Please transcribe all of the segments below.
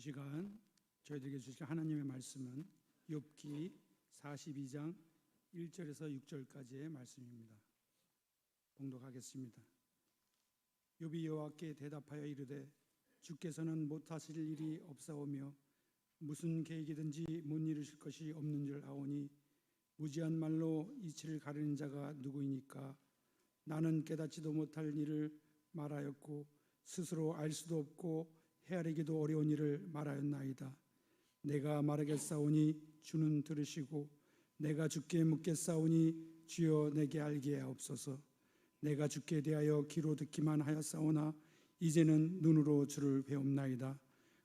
시간 저희들에게 주실 하나님의 말씀은 욥기 42장 1절에서 6절까지의 말씀입니다. 봉독하겠습니다. 욥이 여호와께 대답하여 이르되 주께서는 못하실 일이 없사오며 무슨 계획이든지 못 이루실 것이 없는 줄 아오니 무지한 말로 이치를 가르는 자가 누구이니까. 나는 깨닫지도 못할 일을 말하였고 스스로 알 수도 없고 헤아리기도 어려운 일을 말하였나이다. 내가 말하겠사오니 주는 들으시고 내가 주께 묻겠사오니 주여 내게 알게 하옵소서. 내가 주께 대하여 귀로 듣기만 하였사오나 이제는 눈으로 주를 배웁나이다.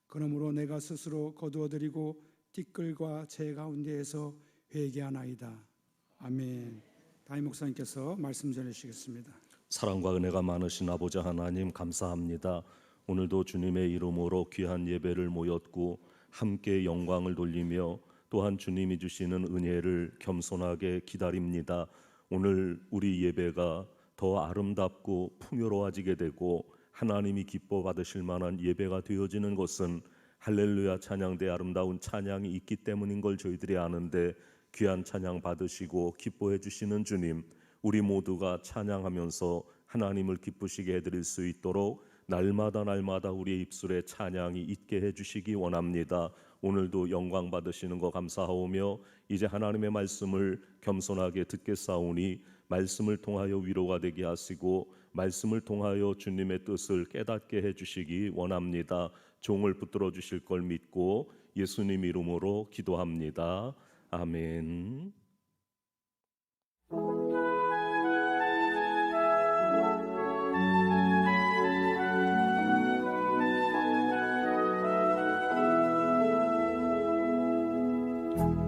그러므로 내가 스스로 거두어드리고 티끌과 재 가운데에서 회개하나이다. 아멘. 담임 목사님께서 말씀 전해주시겠습니다. 사랑과 은혜가 많으신 아버지 하나님 감사합니다. 오늘도 주님의 이름으로 귀한 예배를 모였고 함께 영광을 돌리며 또한 주님이 주시는 은혜를 겸손하게 기다립니다. 오늘 우리 예배가 더 아름답고 풍요로워지게 되고 하나님이 기뻐 받으실 만한 예배가 되어지는 것은 할렐루야 찬양대 아름다운 찬양이 있기 때문인 걸 저희들이 아는데, 귀한 찬양 받으시고 기뻐해 주시는 주님, 우리 모두가 찬양하면서 하나님을 기쁘시게 해드릴 수 있도록 날마다 우리의 입술에 찬양이 있게 해주시기 원합니다. 오늘도 영광 받으시는 거 감사하오며 이제 하나님의 말씀을 겸손하게 듣겠사오니 말씀을 통하여 위로가 되게 하시고 말씀을 통하여 주님의 뜻을 깨닫게 해주시기 원합니다. 종을 붙들어 주실 걸 믿고 예수님 이름으로 기도합니다. 아멘.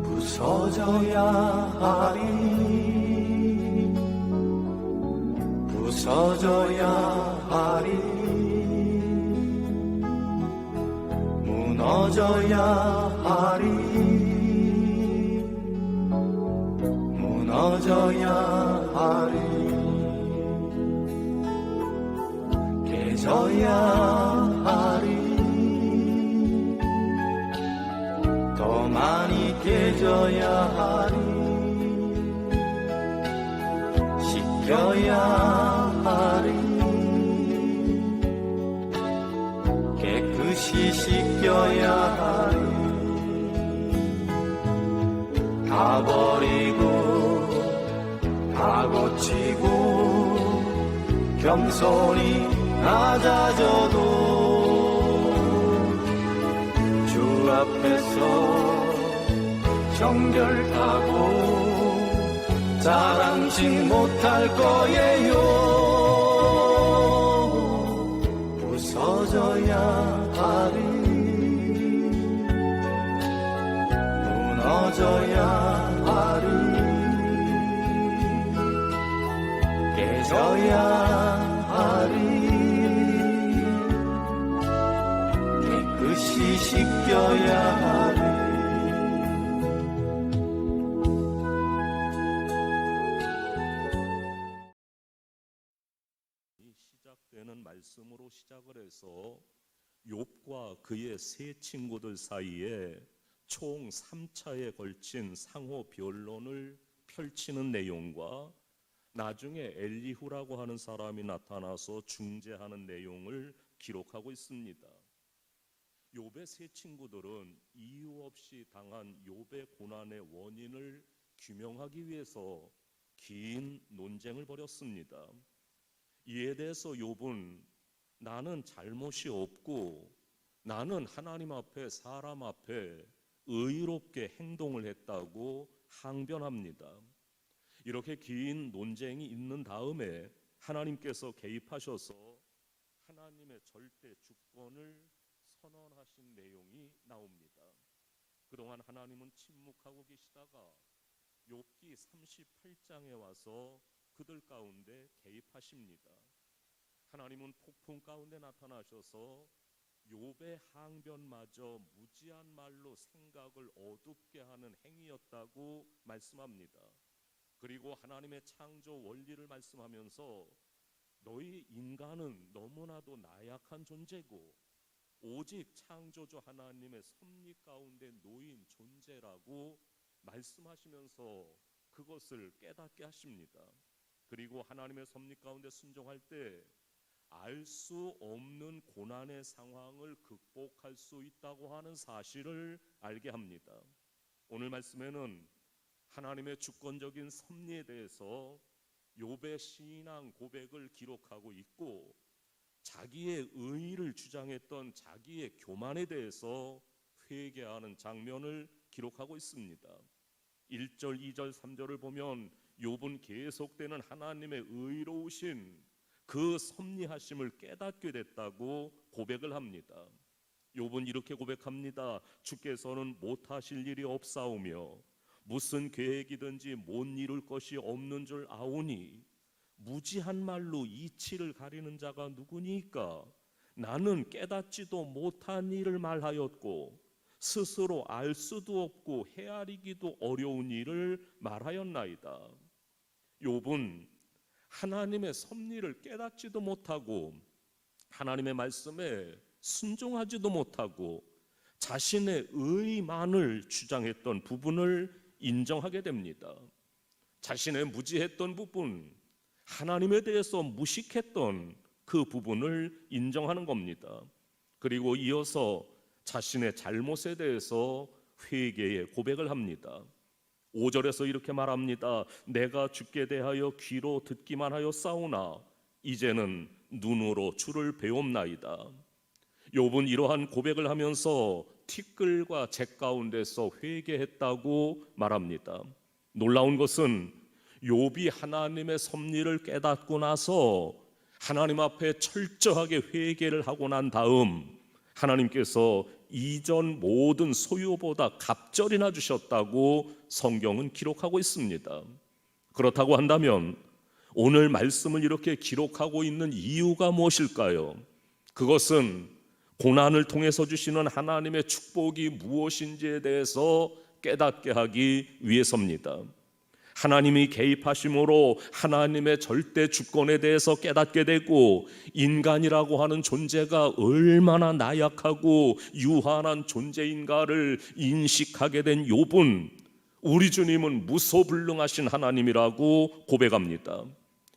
부서져야 하리, 부서져야 하리, 무너져야 하리, 무너져야 하리, 깨져야 하리, 더 많이 깨져야 하리, 씻겨야 하리, 깨끗이 씻겨야 하리, 다 버리고 다 고치고 겸손히 낮아져도 주 앞에서 정결하고 자랑치 못할 거예요. 부서져야 하리, 무너져야 하리, 깨져야 하리, 깨끗이 씻겨야 하리. 시작되는 말씀으로 시작을 해서 욥과 그의 세 친구들 사이에 총 3차에 걸친 상호 변론을 펼치는 내용과 나중에 엘리후라고 하는 사람이 나타나서 중재하는 내용을 기록하고 있습니다. 욥의 세 친구들은 이유 없이 당한 욥의 고난의 원인을 규명하기 위해서 긴 논쟁을 벌였습니다. 이에 대해서 욥은 나는 잘못이 없고 나는 하나님 앞에 사람 앞에 의롭게 행동을 했다고 항변합니다. 이렇게 긴 논쟁이 있는 다음에 하나님께서 개입하셔서 하나님의 절대 주권을 선언하신 내용이 나옵니다. 그동안 하나님은 침묵하고 계시다가 욥기 38장에 와서 그들 가운데 개입하십니다. 하나님은 폭풍 가운데 나타나셔서 욥의 항변마저 무지한 말로 생각을 어둡게 하는 행위였다고 말씀합니다. 그리고 하나님의 창조 원리를 말씀하면서 너희 인간은 너무나도 나약한 존재고 오직 창조주 하나님의 섭리 가운데 놓인 존재라고 말씀하시면서 그것을 깨닫게 하십니다. 그리고 하나님의 섭리 가운데 순종할 때 알 수 없는 고난의 상황을 극복할 수 있다고 하는 사실을 알게 합니다. 오늘 말씀에는 하나님의 주권적인 섭리에 대해서 욥의 신앙 고백을 기록하고 있고, 자기의 의의를 주장했던 자기의 교만에 대해서 회개하는 장면을 기록하고 있습니다. 1절, 2절, 3절을 보면 욥은 계속되는 하나님의 의로우신 그 섭리하심을 깨닫게 됐다고 고백을 합니다. 욥은 이렇게 고백합니다. 주께서는 못하실 일이 없사오며 무슨 계획이든지 못 이룰 것이 없는 줄 아오니 무지한 말로 이치를 가리는 자가 누구니까? 나는 깨닫지도 못한 일을 말하였고 스스로 알 수도 없고 헤아리기도 어려운 일을 말하였나이다. 욥은 하나님의 섭리를 깨닫지도 못하고 하나님의 말씀에 순종하지도 못하고 자신의 의만을 주장했던 부분을 인정하게 됩니다. 자신의 무지했던 부분, 하나님에 대해서 무식했던 그 부분을 인정하는 겁니다. 그리고 이어서 자신의 잘못에 대해서 회개의 고백을 합니다. 5절에서 이렇게 말합니다. 내가 주께 대하여 귀로 듣기만 하여 싸우나 이제는 눈으로 주를 배웁나이다. 욥은 이러한 고백을 하면서 티끌과 재 가운데서 회개했다고 말합니다. 놀라운 것은 욥이 하나님의 섭리를 깨닫고 나서 하나님 앞에 철저하게 회개를 하고 난 다음 하나님께서 이전 모든 소유보다 갑절이나 주셨다고 성경은 기록하고 있습니다. 그렇다고 한다면 오늘 말씀을 이렇게 기록하고 있는 이유가 무엇일까요? 그것은 고난을 통해서 주시는 하나님의 축복이 무엇인지에 대해서 깨닫게 하기 위해서입니다. 하나님이 개입하심으로 하나님의 절대 주권에 대해서 깨닫게 되고, 인간이라고 하는 존재가 얼마나 나약하고 유한한 존재인가를 인식하게 된 욥은 우리 주님은 무소불능하신 하나님이라고 고백합니다.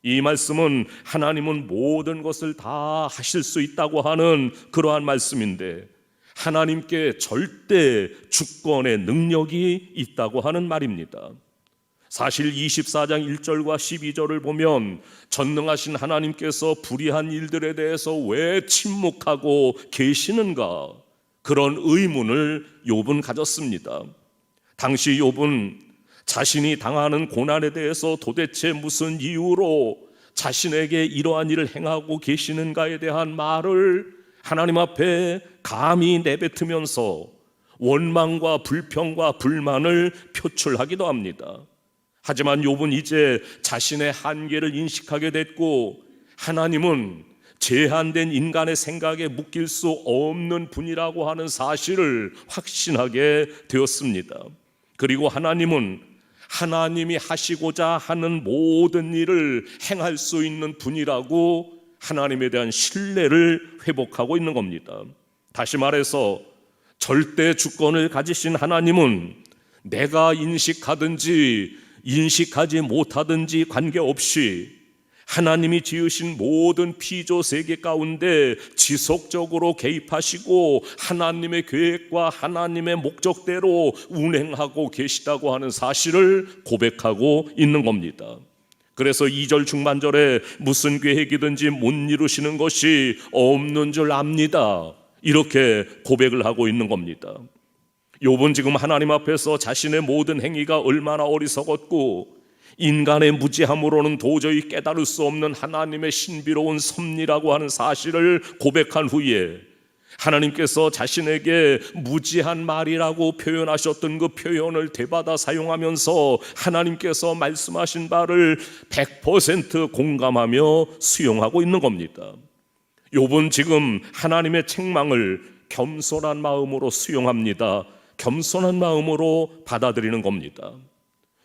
이 말씀은 하나님은 모든 것을 다 하실 수 있다고 하는 그러한 말씀인데, 하나님께 절대 주권의 능력이 있다고 하는 말입니다. 사실 24장 1절과 12절을 보면 전능하신 하나님께서 불의한 일들에 대해서 왜 침묵하고 계시는가, 그런 의문을 욥은 가졌습니다. 당시 욥은 자신이 당하는 고난에 대해서 도대체 무슨 이유로 자신에게 이러한 일을 행하고 계시는가에 대한 말을 하나님 앞에 감히 내뱉으면서 원망과 불평과 불만을 표출하기도 합니다. 하지만 욥은 이제 자신의 한계를 인식하게 됐고, 하나님은 제한된 인간의 생각에 묶일 수 없는 분이라고 하는 사실을 확신하게 되었습니다. 그리고 하나님은 하나님이 하시고자 하는 모든 일을 행할 수 있는 분이라고 하나님에 대한 신뢰를 회복하고 있는 겁니다. 다시 말해서 절대 주권을 가지신 하나님은 내가 인식하든지 인식하지 못하든지 관계없이 하나님이 지으신 모든 피조 세계 가운데 지속적으로 개입하시고 하나님의 계획과 하나님의 목적대로 운행하고 계시다고 하는 사실을 고백하고 있는 겁니다. 그래서 2절 중반절에 무슨 계획이든지 못 이루시는 것이 없는 줄 압니다, 이렇게 고백을 하고 있는 겁니다. 욥은 지금 하나님 앞에서 자신의 모든 행위가 얼마나 어리석었고 인간의 무지함으로는 도저히 깨달을 수 없는 하나님의 신비로운 섭리라고 하는 사실을 고백한 후에 하나님께서 자신에게 무지한 말이라고 표현하셨던 그 표현을 되받아 사용하면서 하나님께서 말씀하신 바를 100% 공감하며 수용하고 있는 겁니다. 욥은 지금 하나님의 책망을 겸손한 마음으로 수용합니다. 겸손한 마음으로 받아들이는 겁니다.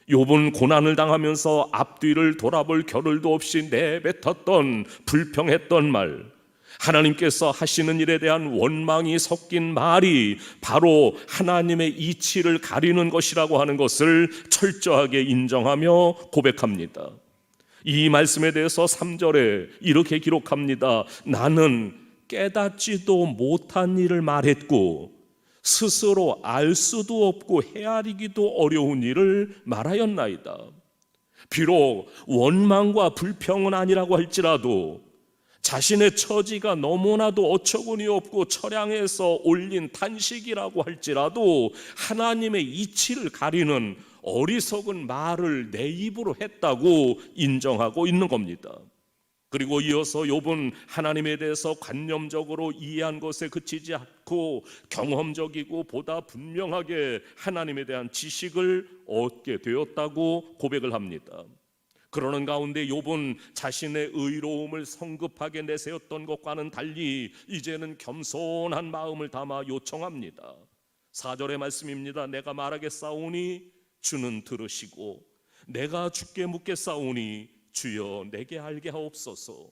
욥은 고난을 당하면서 앞뒤를 돌아볼 겨를도 없이 내뱉었던 불평했던 말, 하나님께서 하시는 일에 대한 원망이 섞인 말이 바로 하나님의 이치를 가리는 것이라고 하는 것을 철저하게 인정하며 고백합니다. 이 말씀에 대해서 3절에 이렇게 기록합니다. 나는 깨닫지도 못한 일을 말했고 스스로 알 수도 없고 헤아리기도 어려운 일을 말하였나이다. 비록 원망과 불평은 아니라고 할지라도 자신의 처지가 너무나도 어처구니 없고 처량해서 올린 탄식이라고 할지라도 하나님의 이치를 가리는 어리석은 말을 내 입으로 했다고 인정하고 있는 겁니다. 그리고 이어서 욥은 하나님에 대해서 관념적으로 이해한 것에 그치지 않고 경험적이고 보다 분명하게 하나님에 대한 지식을 얻게 되었다고 고백을 합니다. 그러는 가운데 욥은 자신의 의로움을 성급하게 내세웠던 것과는 달리 이제는 겸손한 마음을 담아 요청합니다. 4절의 말씀입니다. 내가 말하겠사오니 주는 들으시고 내가 주께 묻겠사오니 주여 내게 알게 하옵소서.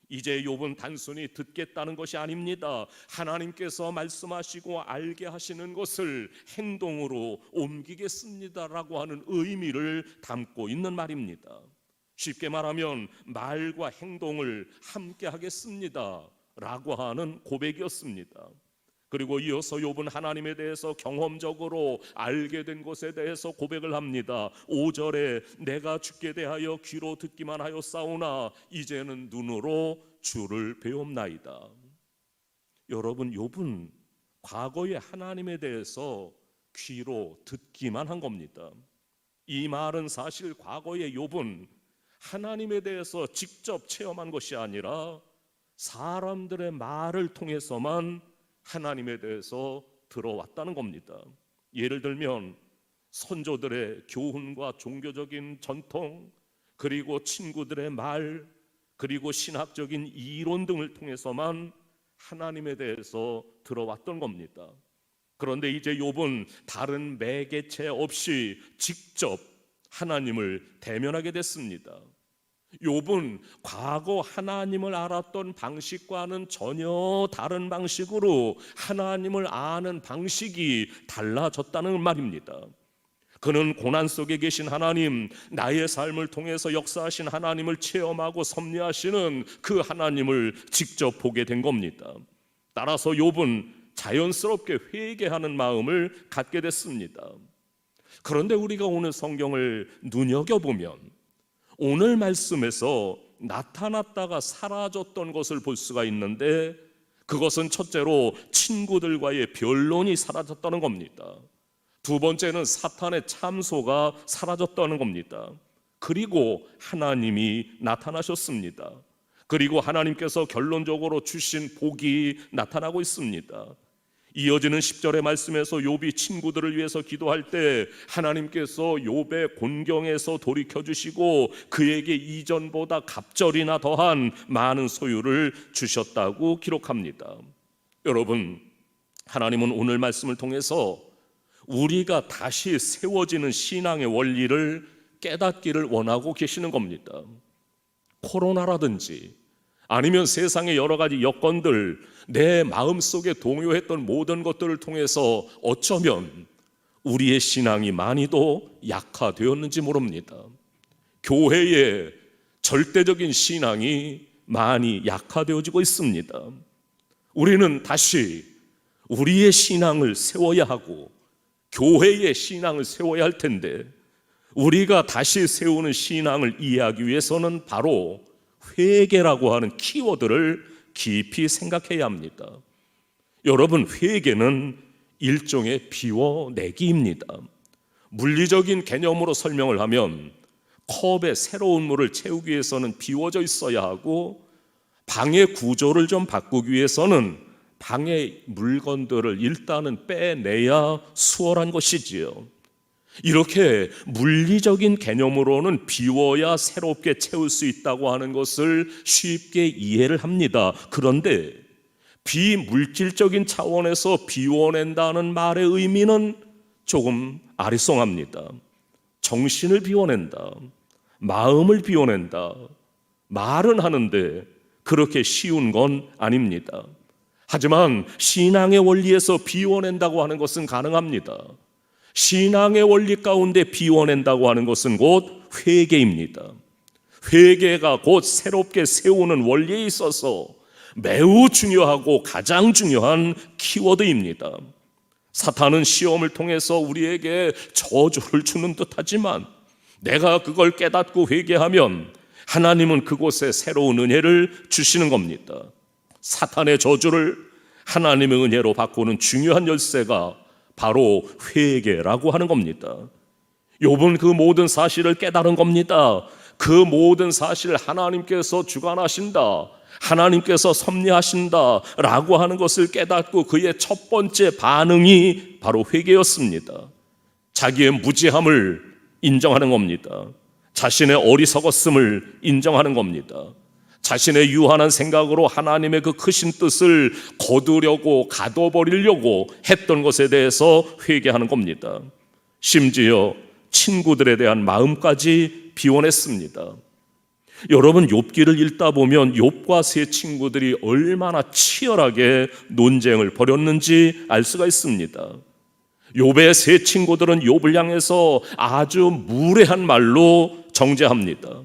이제 욥은 단순히 듣겠다는 것이 아닙니다. 하나님께서 말씀하시고 알게 하시는 것을 행동으로 옮기겠습니다라고 하는 의미를 담고 있는 말입니다. 쉽게 말하면 말과 행동을 함께 하겠습니다 라고 하는 고백이었습니다. 그리고 이어서 욥은 하나님에 대해서 경험적으로 알게 된 것에 대해서 고백을 합니다. 5절에 내가 주께 대하여 귀로 듣기만 하였사오나 이제는 눈으로 주를 배웁나이다. 여러분, 욥은 과거에 하나님에 대해서 귀로 듣기만 한 겁니다. 이 말은 사실 과거의 욥은 하나님에 대해서 직접 체험한 것이 아니라 사람들의 말을 통해서만 하나님에 대해서 들어왔다는 겁니다. 예를 들면 선조들의 교훈과 종교적인 전통, 그리고 친구들의 말, 그리고 신학적인 이론 등을 통해서만 하나님에 대해서 들어왔던 겁니다. 그런데 이제 욥은 다른 매개체 없이 직접 하나님을 대면하게 됐습니다. 욥은 과거 하나님을 알았던 방식과는 전혀 다른 방식으로 하나님을 아는 방식이 달라졌다는 말입니다. 그는 고난 속에 계신 하나님, 나의 삶을 통해서 역사하신 하나님을 체험하고 섭리하시는 그 하나님을 직접 보게 된 겁니다. 따라서 욥은 자연스럽게 회개하는 마음을 갖게 됐습니다. 그런데 우리가 오늘 성경을 눈여겨보면 오늘 말씀에서 나타났다가 사라졌던 것을 볼 수가 있는데, 그것은 첫째로 친구들과의 변론이 사라졌다는 겁니다. 두 번째는 사탄의 참소가 사라졌다는 겁니다. 그리고 하나님이 나타나셨습니다. 그리고 하나님께서 결론적으로 주신 복이 나타나고 있습니다. 이어지는 10절의 말씀에서 욥이 친구들을 위해서 기도할 때 하나님께서 욥의 곤경에서 돌이켜주시고 그에게 이전보다 갑절이나 더한 많은 소유를 주셨다고 기록합니다. 여러분, 하나님은 오늘 말씀을 통해서 우리가 다시 세워지는 신앙의 원리를 깨닫기를 원하고 계시는 겁니다. 코로나라든지 아니면 세상의 여러 가지 여건들, 내 마음속에 동요했던 모든 것들을 통해서 어쩌면 우리의 신앙이 많이도 약화되었는지 모릅니다. 교회의 절대적인 신앙이 많이 약화되어지고 있습니다. 우리는 다시 우리의 신앙을 세워야 하고 교회의 신앙을 세워야 할 텐데, 우리가 다시 세우는 신앙을 이해하기 위해서는 바로 회개라고 하는 키워드를 깊이 생각해야 합니다. 여러분, 회개는 일종의 비워내기입니다. 물리적인 개념으로 설명을 하면 컵에 새로운 물을 채우기 위해서는 비워져 있어야 하고, 방의 구조를 좀 바꾸기 위해서는 방의 물건들을 일단은 빼내야 수월한 것이지요. 이렇게 물리적인 개념으로는 비워야 새롭게 채울 수 있다고 하는 것을 쉽게 이해를 합니다. 그런데 비물질적인 차원에서 비워낸다는 말의 의미는 조금 아리송합니다. 정신을 비워낸다, 마음을 비워낸다, 말은 하는데 그렇게 쉬운 건 아닙니다. 하지만 신앙의 원리에서 비워낸다고 하는 것은 가능합니다. 신앙의 원리 가운데 비워낸다고 하는 것은 곧 회개입니다. 회개가 곧 새롭게 세우는 원리에 있어서 매우 중요하고 가장 중요한 키워드입니다. 사탄은 시험을 통해서 우리에게 저주를 주는 듯하지만 내가 그걸 깨닫고 회개하면 하나님은 그곳에 새로운 은혜를 주시는 겁니다. 사탄의 저주를 하나님의 은혜로 바꾸는 중요한 열쇠가 바로 회개라고 하는 겁니다. 욥은 그 모든 사실을 깨달은 겁니다. 그 모든 사실을 하나님께서 주관하신다, 하나님께서 섭리하신다라고 하는 것을 깨닫고 그의 첫 번째 반응이 바로 회개였습니다. 자기의 무지함을 인정하는 겁니다. 자신의 어리석었음을 인정하는 겁니다. 자신의 유한한 생각으로 하나님의 그 크신 뜻을 거두려고 가둬버리려고 했던 것에 대해서 회개하는 겁니다. 심지어 친구들에 대한 마음까지 비워냈습니다. 여러분, 욥기를 읽다 보면 욥과 세 친구들이 얼마나 치열하게 논쟁을 벌였는지 알 수가 있습니다. 욥의 세 친구들은 욥을 향해서 아주 무례한 말로 정죄합니다.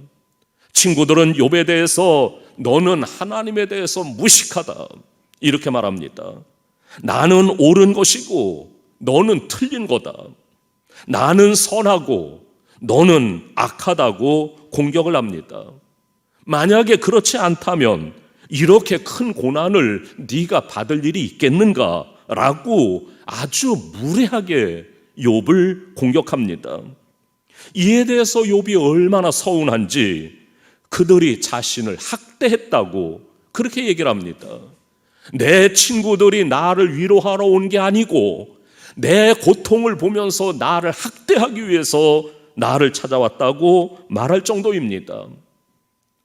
친구들은 욥에 대해서 너는 하나님에 대해서 무식하다 이렇게 말합니다. 나는 옳은 것이고 너는 틀린 거다. 나는 선하고 너는 악하다고 공격을 합니다. 만약에 그렇지 않다면 이렇게 큰 고난을 네가 받을 일이 있겠는가? 라고 아주 무례하게 욥을 공격합니다. 이에 대해서 욥이 얼마나 서운한지 그들이 자신을 학대했다고 그렇게 얘기를 합니다. 내 친구들이 나를 위로하러 온 게 아니고 내 고통을 보면서 나를 학대하기 위해서 나를 찾아왔다고 말할 정도입니다.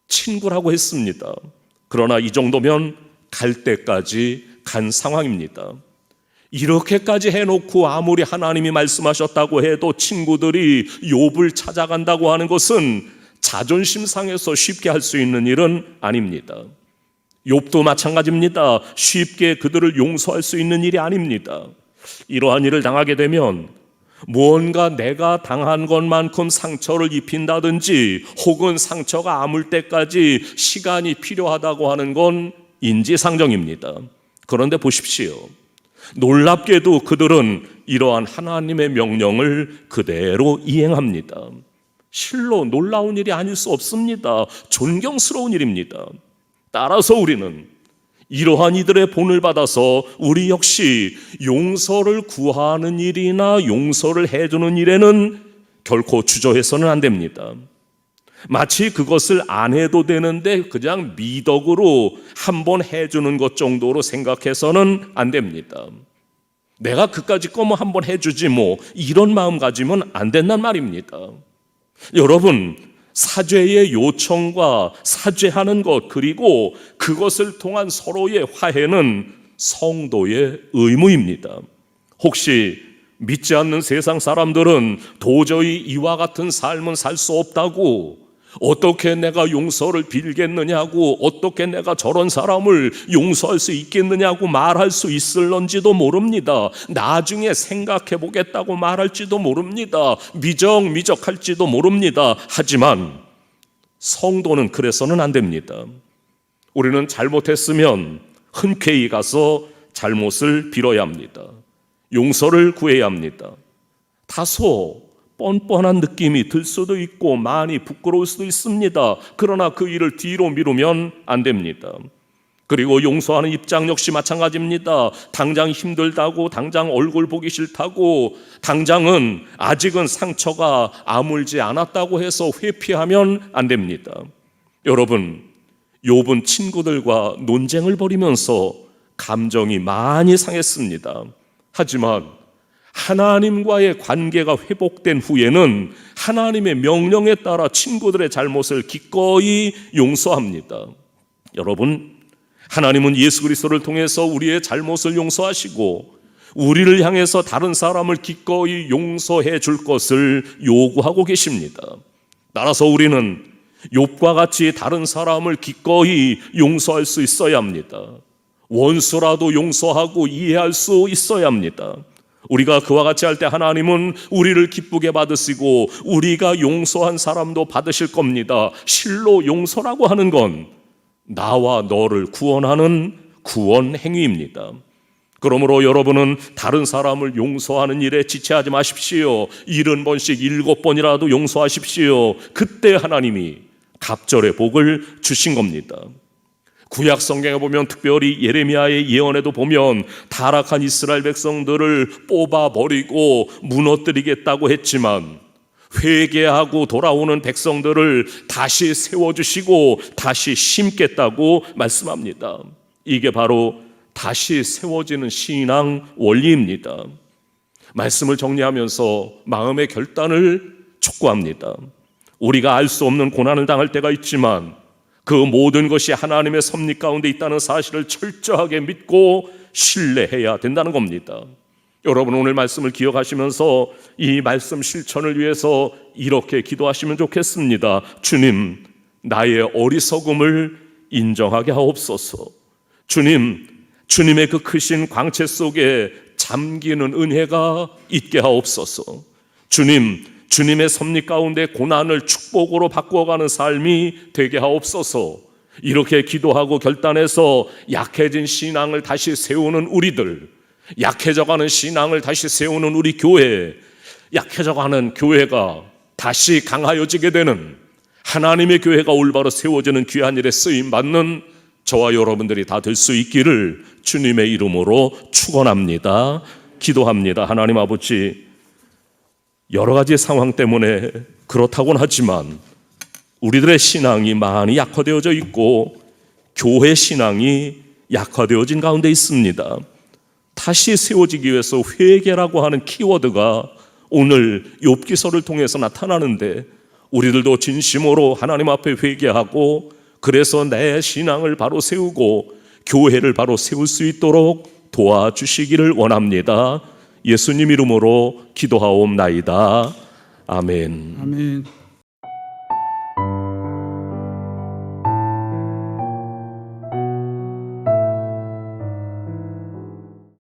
친구라고 했습니다. 그러나 이 정도면 갈 때까지 간 상황입니다. 이렇게까지 해놓고 아무리 하나님이 말씀하셨다고 해도 친구들이 욥을 찾아간다고 하는 것은 자존심 상해서 쉽게 할 수 있는 일은 아닙니다. 욥도 마찬가지입니다. 쉽게 그들을 용서할 수 있는 일이 아닙니다. 이러한 일을 당하게 되면 무언가 내가 당한 것만큼 상처를 입힌다든지 혹은 상처가 아물 때까지 시간이 필요하다고 하는 건 인지상정입니다. 그런데 보십시오. 놀랍게도 그들은 이러한 하나님의 명령을 그대로 이행합니다. 실로 놀라운 일이 아닐 수 없습니다. 존경스러운 일입니다. 따라서 우리는 이러한 이들의 본을 받아서 우리 역시 용서를 구하는 일이나 용서를 해주는 일에는 결코 주저해서는 안 됩니다. 마치 그것을 안 해도 되는데 그냥 미덕으로 한번 해주는 것 정도로 생각해서는 안 됩니다. 내가 그까짓 거면 한번 해주지 뭐 이런 마음 가지면 안 된단 말입니다. 여러분, 사죄의 요청과 사죄하는 것 그리고 그것을 통한 서로의 화해는 성도의 의무입니다. 혹시 믿지 않는 세상 사람들은 도저히 이와 같은 삶은 살 수 없다고, 어떻게 내가 용서를 빌겠느냐고, 어떻게 내가 저런 사람을 용서할 수 있겠느냐고 말할 수 있을런지도 모릅니다. 나중에 생각해 보겠다고 말할지도 모릅니다. 미적미적할지도 모릅니다. 하지만 성도는 그래서는 안 됩니다. 우리는 잘못했으면 흔쾌히 가서 잘못을 빌어야 합니다. 용서를 구해야 합니다. 다소 뻔뻔한 느낌이 들 수도 있고 많이 부끄러울 수도 있습니다. 그러나 그 일을 뒤로 미루면 안 됩니다. 그리고 용서하는 입장 역시 마찬가지입니다. 당장 힘들다고, 당장 얼굴 보기 싫다고, 당장은 아직은 상처가 아물지 않았다고 해서 회피하면 안 됩니다. 여러분, 욥은 친구들과 논쟁을 벌이면서 감정이 많이 상했습니다. 하지만 하나님과의 관계가 회복된 후에는 하나님의 명령에 따라 친구들의 잘못을 기꺼이 용서합니다. 여러분, 하나님은 예수 그리스도를 통해서 우리의 잘못을 용서하시고 우리를 향해서 다른 사람을 기꺼이 용서해 줄 것을 요구하고 계십니다. 따라서 우리는 욥과 같이 다른 사람을 기꺼이 용서할 수 있어야 합니다. 원수라도 용서하고 이해할 수 있어야 합니다. 우리가 그와 같이 할 때 하나님은 우리를 기쁘게 받으시고 우리가 용서한 사람도 받으실 겁니다. 실로 용서라고 하는 건 나와 너를 구원하는 구원 행위입니다. 그러므로 여러분은 다른 사람을 용서하는 일에 지체하지 마십시오. 70번씩 7번이라도 용서하십시오. 그때 하나님이 갑절의 복을 주신 겁니다. 구약 성경에 보면 특별히 예레미야의 예언에도 보면 타락한 이스라엘 백성들을 뽑아버리고 무너뜨리겠다고 했지만 회개하고 돌아오는 백성들을 다시 세워주시고 다시 심겠다고 말씀합니다. 이게 바로 다시 세워지는 신앙 원리입니다. 말씀을 정리하면서 마음의 결단을 촉구합니다. 우리가 알 수 없는 고난을 당할 때가 있지만 그 모든 것이 하나님의 섭리 가운데 있다는 사실을 철저하게 믿고 신뢰해야 된다는 겁니다. 여러분 오늘 말씀을 기억하시면서 이 말씀 실천을 위해서 이렇게 기도하시면 좋겠습니다. 주님, 나의 어리석음을 인정하게 하옵소서. 주님, 주님의 그 크신 광채 속에 잠기는 은혜가 있게 하옵소서. 주님, 주님의 섭리 가운데 고난을 축복으로 바꾸어가는 삶이 되게 하옵소서. 이렇게 기도하고 결단해서 약해진 신앙을 다시 세우는 우리들, 약해져가는 신앙을 다시 세우는 우리 교회, 약해져가는 교회가 다시 강하여지게 되는 하나님의 교회가 올바로 세워지는 귀한 일에 쓰임받는 저와 여러분들이 다 될 수 있기를 주님의 이름으로 축원합니다. 기도합니다. 하나님 아버지, 여러 가지 상황 때문에 그렇다고는 하지만 우리들의 신앙이 많이 약화되어져 있고 교회 신앙이 약화되어진 가운데 있습니다. 다시 세워지기 위해서 회개라고 하는 키워드가 오늘 욥기서를 통해서 나타나는데 우리들도 진심으로 하나님 앞에 회개하고 그래서 내 신앙을 바로 세우고 교회를 바로 세울 수 있도록 도와주시기를 원합니다. 예수님 이름으로 기도하옵나이다. 아멘. 아멘.